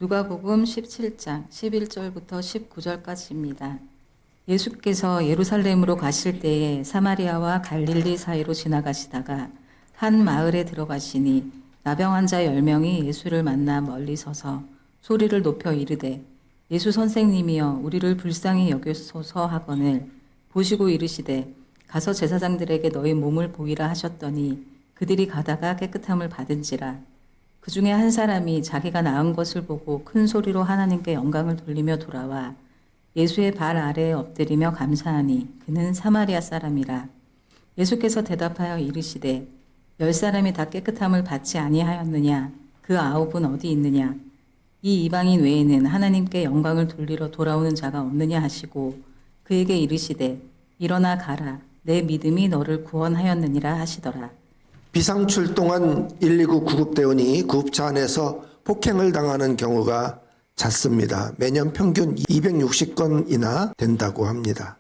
누가복음 17장 11절부터 19절까지입니다. 예수께서 예루살렘으로 가실 때에 사마리아와 갈릴리 사이로 지나가시다가 한 마을에 들어가시니 나병 환자 10명이 예수를 만나 멀리 서서 소리를 높여 이르되 예수 선생님이여 우리를 불쌍히 여기소서 하거늘 보시고 이르시되 가서 제사장들에게 너희 몸을 보이라 하셨더니 그들이 가다가 깨끗함을 받은지라. 그 중에 한 사람이 자기가 나은 것을 보고 큰 소리로 하나님께 영광을 돌리며 돌아와 예수의 발 아래에 엎드리며 감사하니 그는 사마리아 사람이라. 예수께서 대답하여 이르시되 10사람이 다 깨끗함을 받지 아니하였느냐? 그 9은 어디 있느냐? 이 이방인 외에는 하나님께 영광을 돌리러 돌아오는 자가 없느냐 하시고 그에게 이르시되 일어나 가라. 내 믿음이 너를 구원하였느니라 하시더라. 비상출동한 119 구급대원이 구급차 안에서 폭행을 당하는 경우가 잦습니다. 매년 평균 260건이나 된다고 합니다.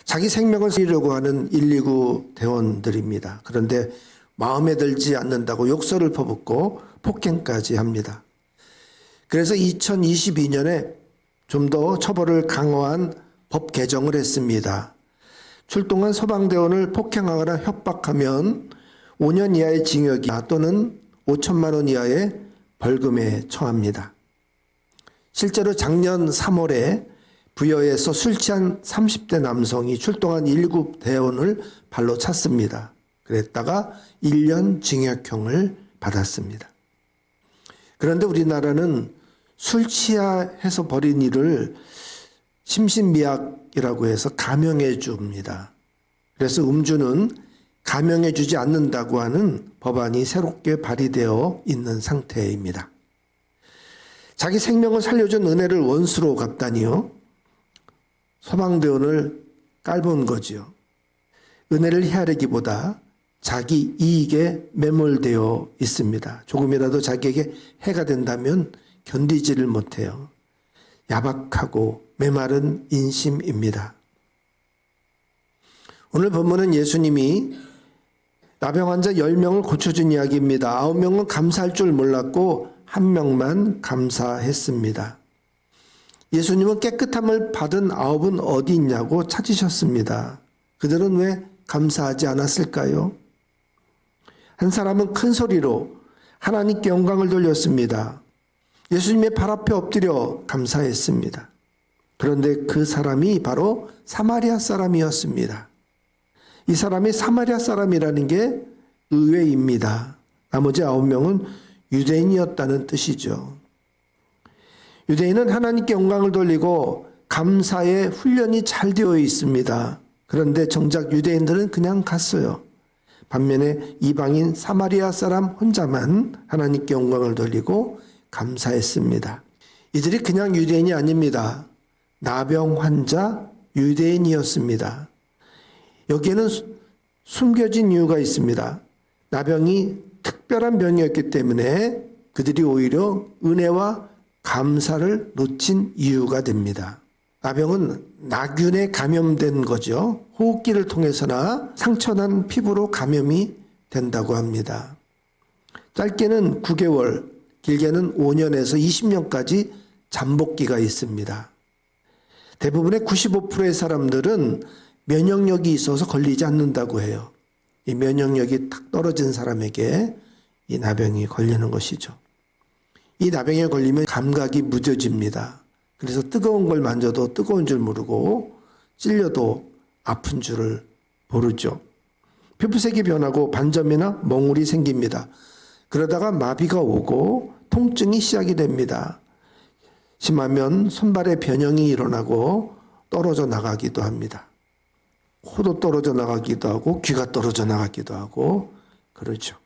자기 생명을 살리려고 하는 119 대원들입니다. 그런데 마음에 들지 않는다고 욕설을 퍼붓고 폭행까지 합니다. 그래서 2022년에 좀 더 처벌을 강화한 법 개정을 했습니다. 출동한 소방대원을 폭행하거나 협박하면 5년 이하의 징역이 또는 5천만 원 이하의 벌금에 처합니다. 실제로 작년 3월에 부여에서 술 취한 30대 남성이 출동한 119 대원을 발로 찼습니다. 그랬다가 1년 징역형을 받았습니다. 그런데 우리나라는 술 취해서 벌인 일을 심신미약이라고 해서 감형해 줍니다. 그래서 음주는 감형해 주지 않는다고 하는 법안이 새롭게 발의되어 있는 상태입니다. 자기 생명을 살려준 은혜를 원수로 갚다니요. 소방대원을 깔본 거지요. 은혜를 헤아리기보다 자기 이익에 매몰되어 있습니다. 조금이라도 자기에게 해가 된다면 견디지를 못해요. 야박하고 메마른 인심입니다. 오늘 본문은 예수님이 나병 환자 10명을 고쳐준 이야기입니다. 9명은 감사할 줄 몰랐고 1명만 감사했습니다. 예수님은 깨끗함을 받은 9은 어디 있냐고 찾으셨습니다. 그들은 왜 감사하지 않았을까요? 한 사람은 큰 소리로 하나님께 영광을 돌렸습니다. 예수님의 발 앞에 엎드려 감사했습니다. 그런데 그 사람이 바로 사마리아 사람이었습니다. 이 사람이 사마리아 사람이라는 게 의외입니다. 나머지 9명은 유대인이었다는 뜻이죠. 유대인은 하나님께 영광을 돌리고 감사의 훈련이 잘 되어 있습니다. 그런데 정작 유대인들은 그냥 갔어요. 반면에 이방인 사마리아 사람 혼자만 하나님께 영광을 돌리고 감사했습니다. 이들이 그냥 유대인이 아닙니다. 나병 환자 유대인이었습니다. 여기에는 숨겨진 이유가 있습니다. 나병이 특별한 병이었기 때문에 그들이 오히려 은혜와 감사를 놓친 이유가 됩니다. 나병은 나균에 감염된 거죠. 호흡기를 통해서나 상처난 피부로 감염이 된다고 합니다. 짧게는 9개월, 길게는 5년에서 20년까지 잠복기가 있습니다. 대부분의 95%의 사람들은 면역력이 있어서 걸리지 않는다고 해요. 이 면역력이 탁 떨어진 사람에게 이 나병이 걸리는 것이죠. 이 나병에 걸리면 감각이 무뎌집니다. 그래서 뜨거운 걸 만져도 뜨거운 줄 모르고 찔려도 아픈 줄을 모르죠. 피부색이 변하고 반점이나 멍울이 생깁니다. 그러다가 마비가 오고 통증이 시작이 됩니다. 심하면 손발에 변형이 일어나고 떨어져 나가기도 합니다. 코도 떨어져 나가기도 하고 귀가 떨어져 나가기도 하고 그러죠.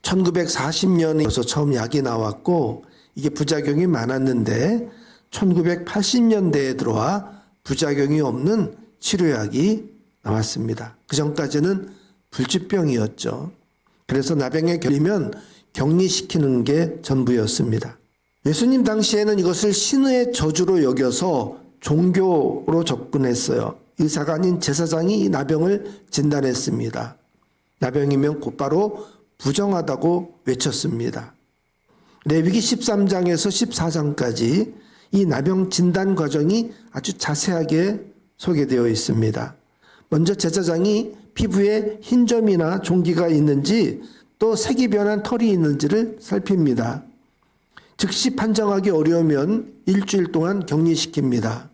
1940년에서 처음 약이 나왔고 이게 부작용이 많았는데 1980년대에 들어와 부작용이 없는 치료약이 나왔습니다. 그 전까지는 불치병이었죠. 그래서 나병에 걸리면 격리시키는 게 전부였습니다. 예수님 당시에는 이것을 신의 저주로 여겨서 종교로 접근했어요. 의사가 아닌 제사장이 이 나병을 진단했습니다. 나병이면 곧바로 부정하다고 외쳤습니다. 레위기 13장에서 14장까지 이 나병 진단 과정이 아주 자세하게 소개되어 있습니다. 먼저 제사장이 피부에 흰 점이나 종기가 있는지 또 색이 변한 털이 있는지를 살핍니다. 즉시 판정하기 어려우면 일주일 동안 격리시킵니다.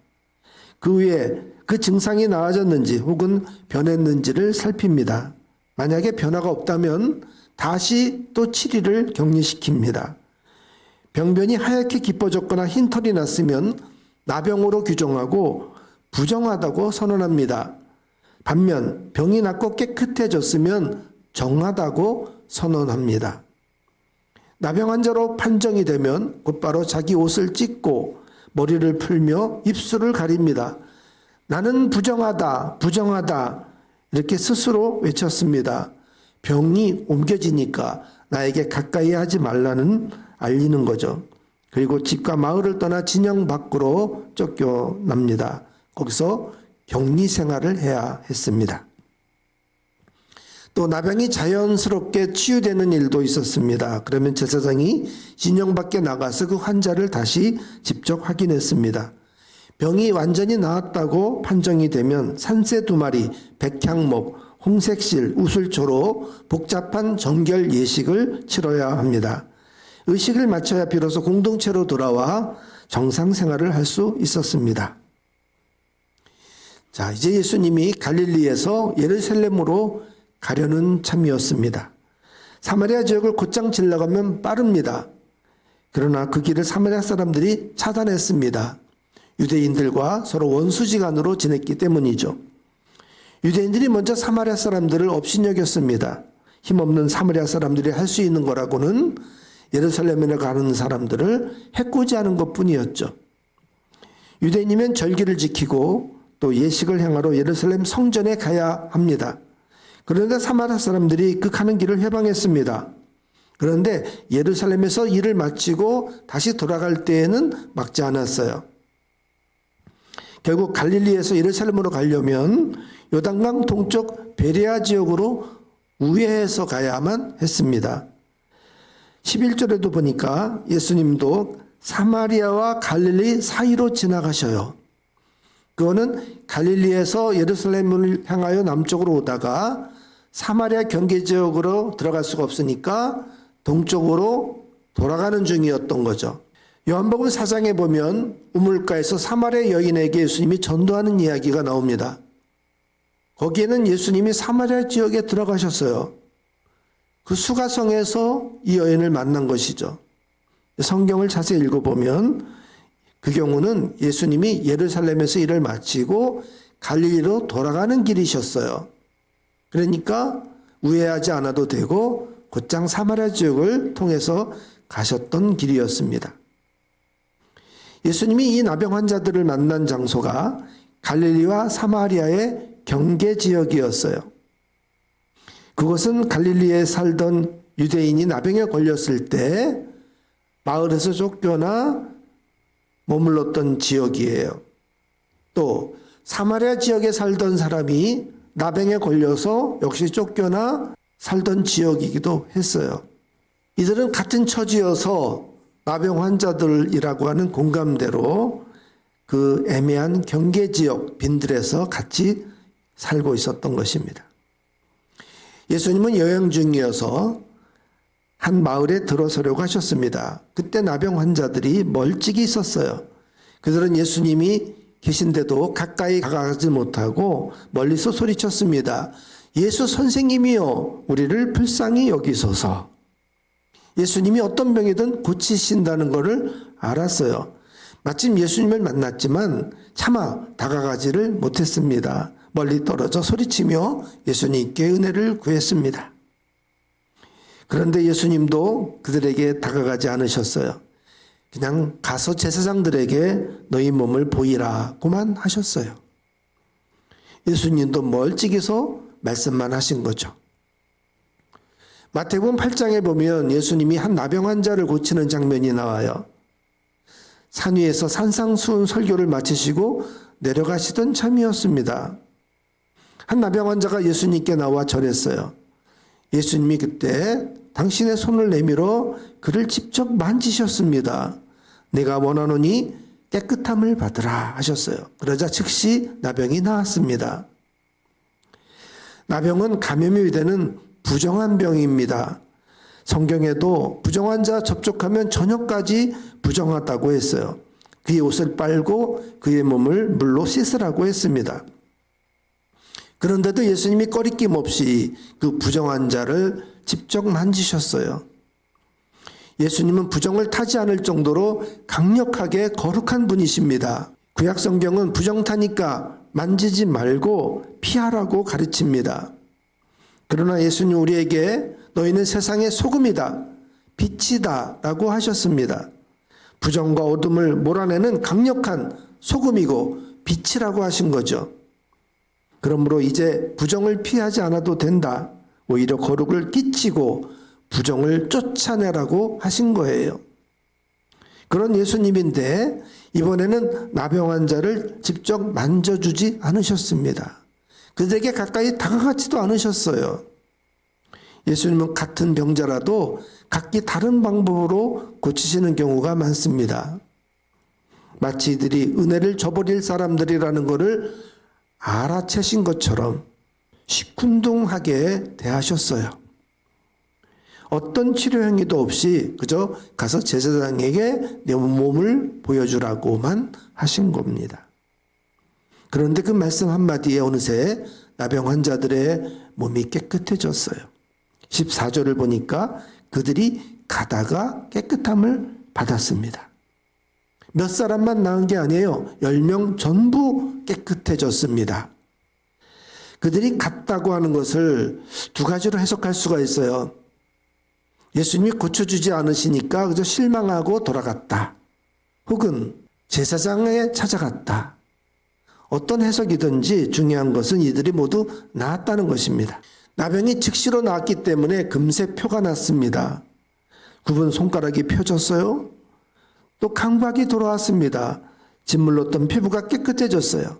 그 후에 그 증상이 나아졌는지 혹은 변했는지를 살핍니다. 만약에 변화가 없다면 다시 또 7일을 격리시킵니다. 병변이 하얗게 깊어졌거나 흰 털이 났으면 나병으로 규정하고 부정하다고 선언합니다. 반면 병이 낫고 깨끗해졌으면 정하다고 선언합니다. 나병 환자로 판정이 되면 곧바로 자기 옷을 찢고 머리를 풀며 입술을 가립니다. 나는 부정하다, 부정하다 이렇게 스스로 외쳤습니다. 병이 옮겨지니까 나에게 가까이 하지 말라는 알리는 거죠. 그리고 집과 마을을 떠나 진영 밖으로 쫓겨납니다. 거기서 격리 생활을 해야 했습니다. 또 나병이 자연스럽게 치유되는 일도 있었습니다. 그러면 제사장이 진영 밖에 나가서 그 환자를 다시 직접 확인했습니다. 병이 완전히 나았다고 판정이 되면 산새 2마리, 백향목, 홍색실, 우슬초로 복잡한 정결 예식을 치러야 합니다. 의식을 마쳐야 비로소 공동체로 돌아와 정상 생활을 할 수 있었습니다. 자, 이제 예수님이 갈릴리에서 예루살렘으로 가려는 참이었습니다. 사마리아 지역을 곧장 지나가면 빠릅니다. 그러나 그 길을 사마리아 사람들이 차단했습니다. 유대인들과 서로 원수지간으로 지냈기 때문이죠. 유대인들이 먼저 사마리아 사람들을 업신여겼습니다. 힘없는 사마리아 사람들이 할 수 있는 거라고는 예루살렘에 가는 사람들을 해코지하는 것뿐이었죠. 유대인이면 절기를 지키고 또 예식을 행하러 예루살렘 성전에 가야 합니다. 그런데 사마리아 사람들이 그 가는 길을 해방했습니다. 그런데 예루살렘에서 일을 마치고 다시 돌아갈 때에는 막지 않았어요. 결국 갈릴리에서 예루살렘으로 가려면 요단강 동쪽 베레아 지역으로 우회해서 가야만 했습니다. 11절에도 보니까 예수님도 사마리아와 갈릴리 사이로 지나가셔요. 그거는 갈릴리에서 예루살렘을 향하여 남쪽으로 오다가 사마리아 경계 지역으로 들어갈 수가 없으니까 동쪽으로 돌아가는 중이었던 거죠. 요한복음 4장에 보면 우물가에서 사마리아 여인에게 예수님이 전도하는 이야기가 나옵니다. 거기에는 예수님이 사마리아 지역에 들어가셨어요. 그 수가성에서 이 여인을 만난 것이죠. 성경을 자세히 읽어보면 그 경우는 예수님이 예루살렘에서 일을 마치고 갈릴리로 돌아가는 길이셨어요. 그러니까 우회하지 않아도 되고 곧장 사마리아 지역을 통해서 가셨던 길이었습니다. 예수님이 이 나병 환자들을 만난 장소가 갈릴리와 사마리아의 경계 지역이었어요. 그것은 갈릴리에 살던 유대인이 나병에 걸렸을 때 마을에서 쫓겨나 머물렀던 지역이에요. 또 사마리아 지역에 살던 사람이 나병에 걸려서 역시 쫓겨나 살던 지역이기도 했어요. 이들은 같은 처지여서 나병 환자들이라고 하는 공감대로 그 애매한 경계 지역 빈들에서 같이 살고 있었던 것입니다. 예수님은 여행 중이어서 한 마을에 들어서려고 하셨습니다. 그때 나병 환자들이 멀찍이 있었어요. 그들은 예수님이 계신데도 가까이 가지 못하고 멀리서 소리쳤습니다. 예수 선생님이여, 우리를 불쌍히 여기소서. 예수님이 어떤 병이든 고치신다는 것을 알았어요. 마침 예수님을 만났지만 차마 다가가지를 못했습니다. 멀리 떨어져 소리치며 예수님께 은혜를 구했습니다. 그런데 예수님도 그들에게 다가가지 않으셨어요. 그냥 가서 제사장들에게 너희 몸을 보이라고만 하셨어요. 예수님도 멀찍이서 말씀만 하신 거죠. 마태복음 8장에 보면 예수님이 한 나병 환자를 고치는 장면이 나와요. 산 위에서 산상수훈 설교를 마치시고 내려가시던 참이었습니다. 한 나병 환자가 예수님께 나와 절했어요. 예수님이 그때 당신의 손을 내밀어 그를 직접 만지셨습니다. 내가 원하노니 깨끗함을 받으라 하셨어요. 그러자 즉시 나병이 나았습니다. 나병은 감염이 되는 부정한 병입니다. 성경에도 부정한 자 접촉하면 저녁까지 부정하다고 했어요. 그의 옷을 빨고 그의 몸을 물로 씻으라고 했습니다. 그런데도 예수님이 꺼리낌 없이 그 부정한 자를 직접 만지셨어요. 예수님은 부정을 타지 않을 정도로 강력하게 거룩한 분이십니다. 구약 성경은 부정 타니까 만지지 말고 피하라고 가르칩니다. 그러나 예수님 우리에게 너희는 세상의 소금이다, 빛이다 라고 하셨습니다. 부정과 어둠을 몰아내는 강력한 소금이고 빛이라고 하신 거죠. 그러므로 이제 부정을 피하지 않아도 된다. 오히려 거룩을 끼치고 부정을 쫓아내라고 하신 거예요. 그런 예수님인데 이번에는 나병 환자를 직접 만져주지 않으셨습니다. 그들에게 가까이 다가가지도 않으셨어요. 예수님은 같은 병자라도 각기 다른 방법으로 고치시는 경우가 많습니다. 마치 이들이 은혜를 저버릴 사람들이라는 것을 알아채신 것처럼 시큰둥하게 대하셨어요. 어떤 치료 행위도 없이 그저 가서 제사장에게 내 몸을 보여주라고만 하신 겁니다. 그런데 그 말씀 한마디에 어느새 나병 환자들의 몸이 깨끗해졌어요. 14절을 보니까 그들이 가다가 깨끗함을 받았습니다. 몇 사람만 나은 게 아니에요. 10명 전부 깨끗해졌습니다. 그들이 갔다고 하는 것을 두 가지로 해석할 수가 있어요. 예수님이 고쳐주지 않으시니까 그저 실망하고 돌아갔다. 혹은 제사장에 찾아갔다. 어떤 해석이든지 중요한 것은 이들이 모두 나았다는 것입니다. 나병이 즉시로 나았기 때문에 금세 표가 났습니다. 굽은 손가락이 펴졌어요. 또 감각이 돌아왔습니다. 짓물렀던 피부가 깨끗해졌어요.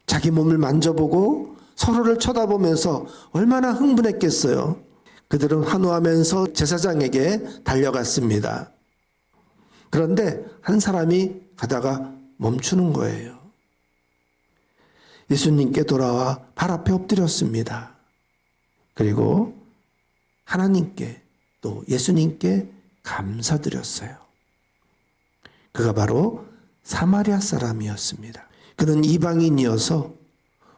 자기 몸을 만져보고 서로를 쳐다보면서 얼마나 흥분했겠어요. 그들은 환호하면서 제사장에게 달려갔습니다. 그런데 한 사람이 가다가 멈추는 거예요. 예수님께 돌아와 발 앞에 엎드렸습니다. 그리고 하나님께 또 예수님께 감사드렸어요. 그가 바로 사마리아 사람이었습니다. 그는 이방인이어서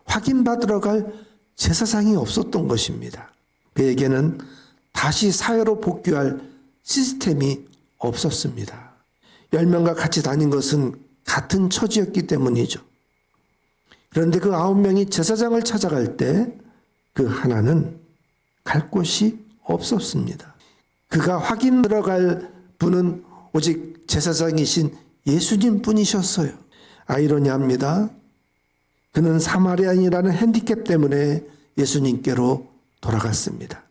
확인받으러 갈 제사장이 없었던 것입니다. 그에게는 다시 사회로 복귀할 시스템이 없었습니다. 10명과 같이 다닌 것은 같은 처지였기 때문이죠. 그런데 그 9명이 제사장을 찾아갈 때 그 하나는 갈 곳이 없었습니다. 그가 확인 들어갈 분은 오직 제사장이신 예수님 뿐이셨어요. 아이러니합니다. 그는 사마리아인이라는 핸디캡 때문에 예수님께로 돌아갔습니다.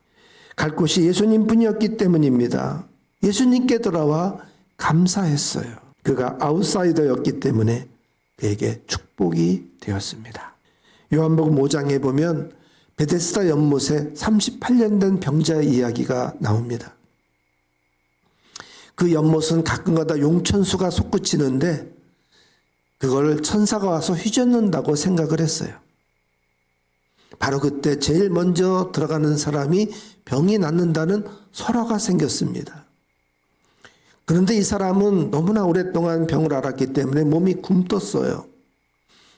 갈 곳이 예수님 뿐이었기 때문입니다. 예수님께 돌아와 감사했어요. 그가 아웃사이더였기 때문에 그에게 축복이 되었습니다. 요한복음 5장에 보면 베데스다 연못에 38년 된 병자의 이야기가 나옵니다. 그 연못은 가끔가다 용천수가 솟구치는데 그걸 천사가 와서 휘젓는다고 생각을 했어요. 바로 그때 제일 먼저 들어가는 사람이 병이 낫는다는 설화가 생겼습니다. 그런데 이 사람은 너무나 오랫동안 병을 앓았기 때문에 몸이 굼떴어요.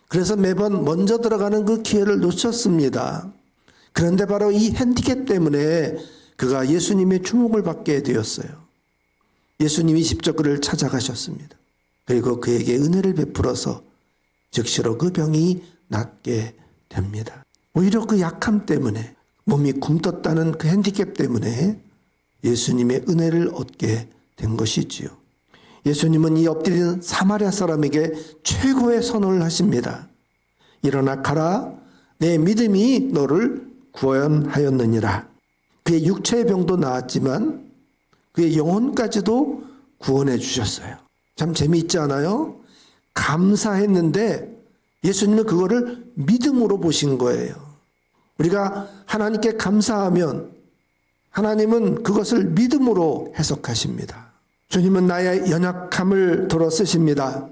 그래서 매번 먼저 들어가는 그 기회를 놓쳤습니다. 그런데 바로 이 핸디캡 때문에 그가 예수님의 주목을 받게 되었어요. 예수님이 직접 그를 찾아가셨습니다. 그리고 그에게 은혜를 베풀어서 즉시로 그 병이 낫게 됩니다. 오히려 그 약함 때문에 몸이 굼떴다는 그 핸디캡 때문에 예수님의 은혜를 얻게 된 것이지요. 예수님은 이 엎드리는 사마리아 사람에게 최고의 선언을 하십니다. 일어나 가라, 내 믿음이 너를 구원하였느니라. 그의 육체의 병도 나았지만 그의 영혼까지도 구원해 주셨어요. 참 재미있지 않아요? 감사했는데 예수님은 그거를 믿음으로 보신 거예요. 우리가 하나님께 감사하면 하나님은 그것을 믿음으로 해석하십니다. 주님은 나의 연약함을 들어 쓰십니다.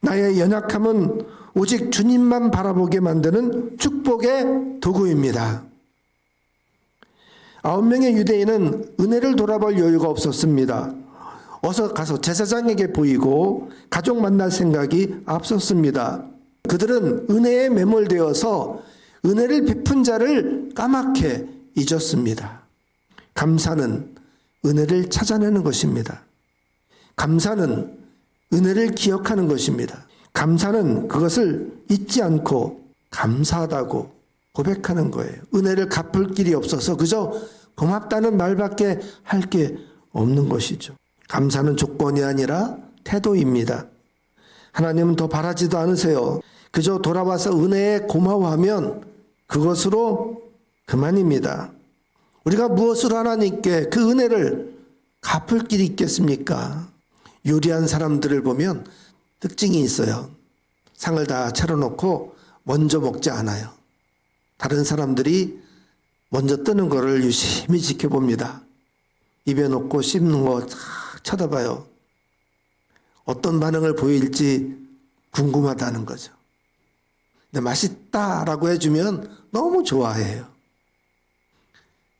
나의 연약함은 오직 주님만 바라보게 만드는 축복의 도구입니다. 9명의 유대인은 은혜를 돌아볼 여유가 없었습니다. 어서 가서 제사장에게 보이고 가족 만날 생각이 앞섰습니다. 그들은 은혜에 매몰되어서 은혜를 베푼 자를 까맣게 잊었습니다. 감사는 은혜를 찾아내는 것입니다. 감사는 은혜를 기억하는 것입니다. 감사는 그것을 잊지 않고 감사하다고 고백하는 거예요. 은혜를 갚을 길이 없어서 그저 고맙다는 말밖에 할 게 없는 것이죠. 감사는 조건이 아니라 태도입니다. 하나님은 더 바라지도 않으세요. 그저 돌아와서 은혜에 고마워하면 그것으로 그만입니다. 우리가 무엇으로 하나님께 그 은혜를 갚을 길이 있겠습니까? 요리한 사람들을 보면 특징이 있어요. 상을 다 차려놓고 먼저 먹지 않아요. 다른 사람들이 먼저 뜨는 거를 유심히 지켜봅니다. 입에 넣고 씹는 거 쳐다봐요. 어떤 반응을 보일지 궁금하다는 거죠. 근데 맛있다라고 해주면 너무 좋아해요.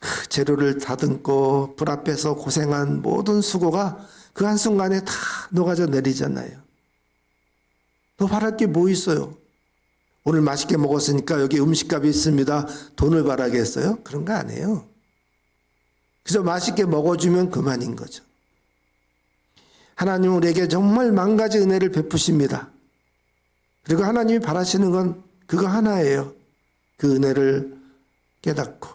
그 재료를 다듬고 불 앞에서 고생한 모든 수고가 그 한순간에 다 녹아져 내리잖아요. 더 바랄 게 뭐 있어요? 오늘 맛있게 먹었으니까 여기 음식값이 있습니다. 돈을 바라겠어요? 그런 거 아니에요. 그래서 맛있게 먹어주면 그만인 거죠. 하나님은 우리에게 정말 만 가지 은혜를 베푸십니다. 그리고 하나님이 바라시는 건 그거 하나예요. 그 은혜를 깨닫고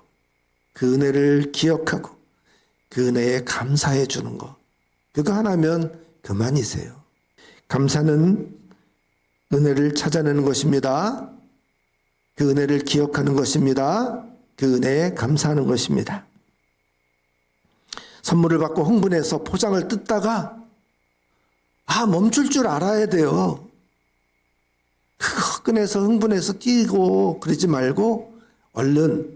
그 은혜를 기억하고 그 은혜에 감사해 주는 거. 그거 하나면 그만이세요. 감사는 은혜를 찾아내는 것입니다. 그 은혜를 기억하는 것입니다. 그 은혜에 감사하는 것입니다. 선물을 받고 흥분해서 포장을 뜯다가 멈출 줄 알아야 돼요. 그거 꺼내서 흥분해서 뛰고 그러지 말고 얼른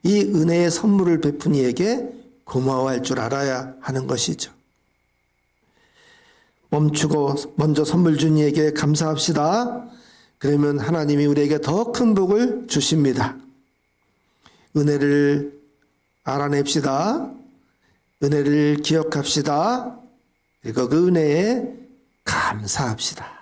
이 은혜의 선물을 베푼 이에게 고마워할 줄 알아야 하는 것이죠. 멈추고 먼저 선물 준 이에게 감사합시다. 그러면 하나님이 우리에게 더 큰 복을 주십니다. 은혜를 알아냅시다. 은혜를 기억합시다. 그리고 그 은혜에 감사합시다.